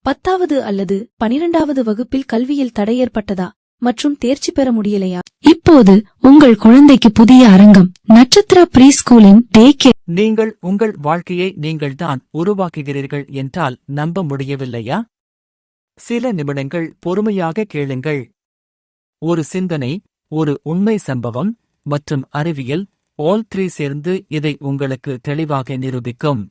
10வது அல்லது 12வது வகுப்பில் கல்வியில் தடை ஏற்பட்டதா மற்றும் தேர்ச்சி பெற முடியலையா? இப்போது உங்கள் குழந்தைக்கு புதிய அரங்கம் நட்சத்திர ப்ரீ ஸ்கூலின் டே கேர். நீங்கள் உங்கள் வாழ்க்கையை நீங்கள்தான் உருவாக்குகிறீர்கள் என்றால் நம்ப முடியவில்லையா? சில நிமிடங்கள் பொறுமையாக கேளுங்கள். ஒரு சிந்தனை, ஒரு உண்மை சம்பவம் மற்றும் அறிவியல் ஆல் 3 சேர்ந்து இதை உங்களுக்கு தெளிவாக நிரூபிக்கும்.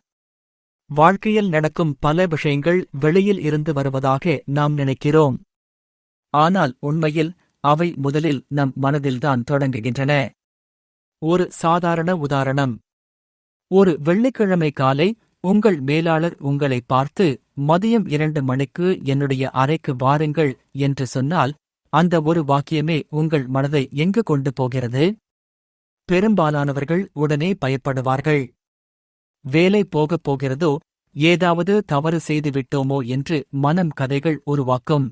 வாழ்க்கையில் நடக்கும் பல விஷயங்கள் வெளியில் இருந்து வருவதாக நாம் நினைக்கிறோம். ஆனால் உண்மையில் அவை முதலில் நம் மனதில்தான் தொடங்குகின்றன. ஒரு சாதாரண உதாரணம். ஒரு வெள்ளிக்கிழமை காலை உங்கள் மேலாளர் உங்களை பார்த்து மதியம் 2 மணிக்கு என்னுடைய அறைக்கு வாருங்கள் என்று சொன்னால் அந்த ஒரு வாக்கியமே உங்கள் மனதை எங்கு கொண்டு போகிறது? பெரும்பாலானவர்கள் உடனே பயப்படுவார்கள். வேலை போகப் போகிறதோ, ஏதாவது தவறு செய்துவிட்டோமோ என்று மனம் கதைகள் உருவாக்கும்.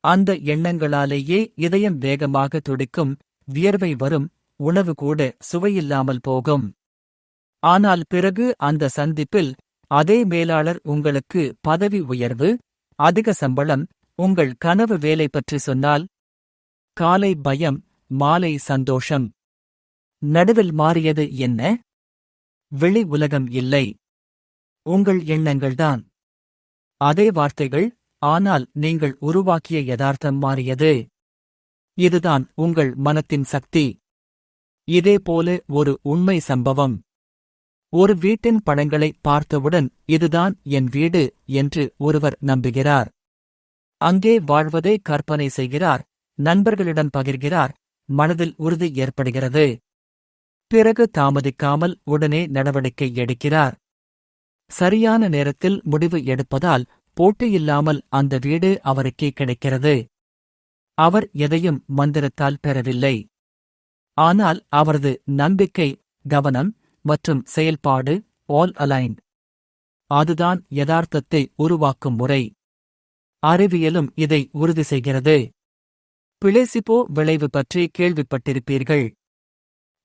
அந்த எண்ணங்களாலேயே இதயம் வேகமாக துடிக்கும், வியர்வை வரும், உணவு கூட சுவையில்லாமல் போகும். ஆனால் பிறகு அந்த சந்திப்பில் அதே மேலாளர் உங்களுக்கு பதவி உயர்வு, அதிக சம்பளம், உங்கள் கனவு வேலை பற்றி சொன்னால், காலை பயம், மாலை சந்தோஷம். நடுவில் மாறியது என்ன? வெளி உலகம் இல்லை, உங்கள் எண்ணங்கள்தான். அதே வார்த்தைகள், ஆனால் நீங்கள் உருவாக்கிய யதார்த்தம் மாறியது. இதுதான் உங்கள் மனத்தின் சக்தி. இதேபோல ஒரு உண்மை சம்பவம். ஒரு வீட்டின் படங்களை பார்த்தவுடன் இதுதான் என் வீடு என்று ஒருவர் நம்புகிறார். அங்கே வாழ்வதை கற்பனை செய்கிறார், நண்பர்களிடம் பகிர்கிறார், மனதில் உறுதி ஏற்படுகிறது. பிறகு தாமதிக்காமல் உடனே நடவடிக்கை எடுக்கிறார். சரியான நேரத்தில் முடிவு எடுப்பதால் போட்டியில்லாமல் அந்த வீடு அவருக்கே கிடைக்கிறது. அவர் எதையும் மந்திரத்தால் பெறவில்லை. ஆனால் அவரது நம்பிக்கை, கவனம் மற்றும் செயல்பாடு ஆல் அலைன்ட். அதுதான் யதார்த்தத்தை உருவாக்கும் முறை. அறிவியலும் இதை உறுதி செய்கிறது. பிளேசிபோ விளைவு பற்றி கேள்விப்பட்டிருப்பீர்கள்.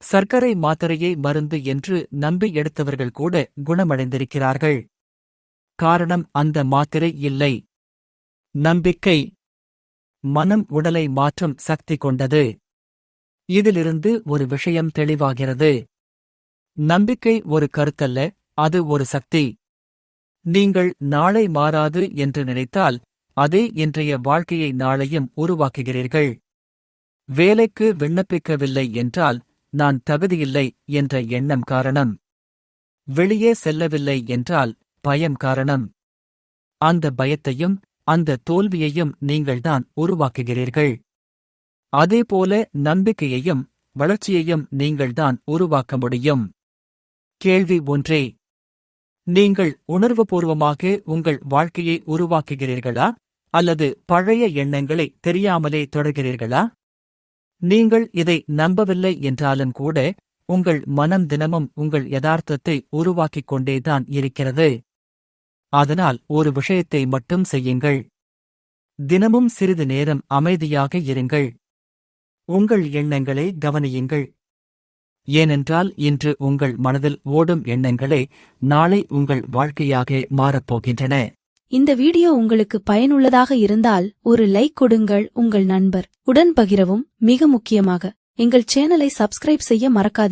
சர்க்கரை மாத்திரையை மருந்து என்று நம்பி எடுத்தவர்கள் கூட குணமடைந்திருக்கிறார்கள். காரணம் அந்த மாத்திரை இல்லை, நம்பிக்கை. மனம் உடலை மாற்றும் சக்தி கொண்டது. இதிலிருந்து ஒரு விஷயம் தெளிவாகிறது. நம்பிக்கை ஒரு கருத்தல்ல, அது ஒரு சக்தி. நீங்கள் நாளை மாறாது என்று நினைத்தால் அதே இன்றைய வாழ்க்கையை நாளையும் உருவாக்குகிறீர்கள். வேலைக்கு விண்ணப்பிக்கவில்லை என்றால் நான் தகுதியில்லை என்ற எண்ணம் காரணம். வெளியே செல்லவில்லை என்றால் பயம் காரணம். அந்த பயத்தையும் அந்த தோல்வியையும் நீங்கள்தான் உருவாக்குகிறீர்கள். அதேபோல நம்பிக்கையையும் வளர்ச்சியையும் நீங்கள்தான் உருவாக்க முடியும். கேள்வி ஒன்றே. நீங்கள் உணர்வுபூர்வமாக உங்கள் வாழ்க்கையை உருவாக்குகிறீர்களா அல்லது பழைய எண்ணங்களை தெரியாமலே தொடர்கிறீர்களா? நீங்கள் இதை நம்பவில்லை என்றாலும் கூட உங்கள் மனம் தினமும் உங்கள் யதார்த்தத்தை உருவாக்கிக் கொண்டேதான் இருக்கிறது. அதனால் ஒரு விஷயத்தை மட்டும் செய்யுங்கள். தினமும் சிறிது நேரம் அமைதியாக இருங்கள். உங்கள் எண்ணங்களை கவனியுங்கள். ஏனென்றால் இன்று உங்கள் மனதில் ஓடும் எண்ணங்களே நாளை உங்கள் வாழ்க்கையாக மாறப்போகின்றன. இந்த வீடியோ உங்களுக்கு பயனுள்ளதாக இருந்தால் ஒரு லைக் கொடுங்கள். உங்கள் நண்பர் உடன் பகிரவும். மிக முக்கியமாக எங்கள் சேனலை சப்ஸ்கிரைப் செய்ய மறக்காதீர்கள்.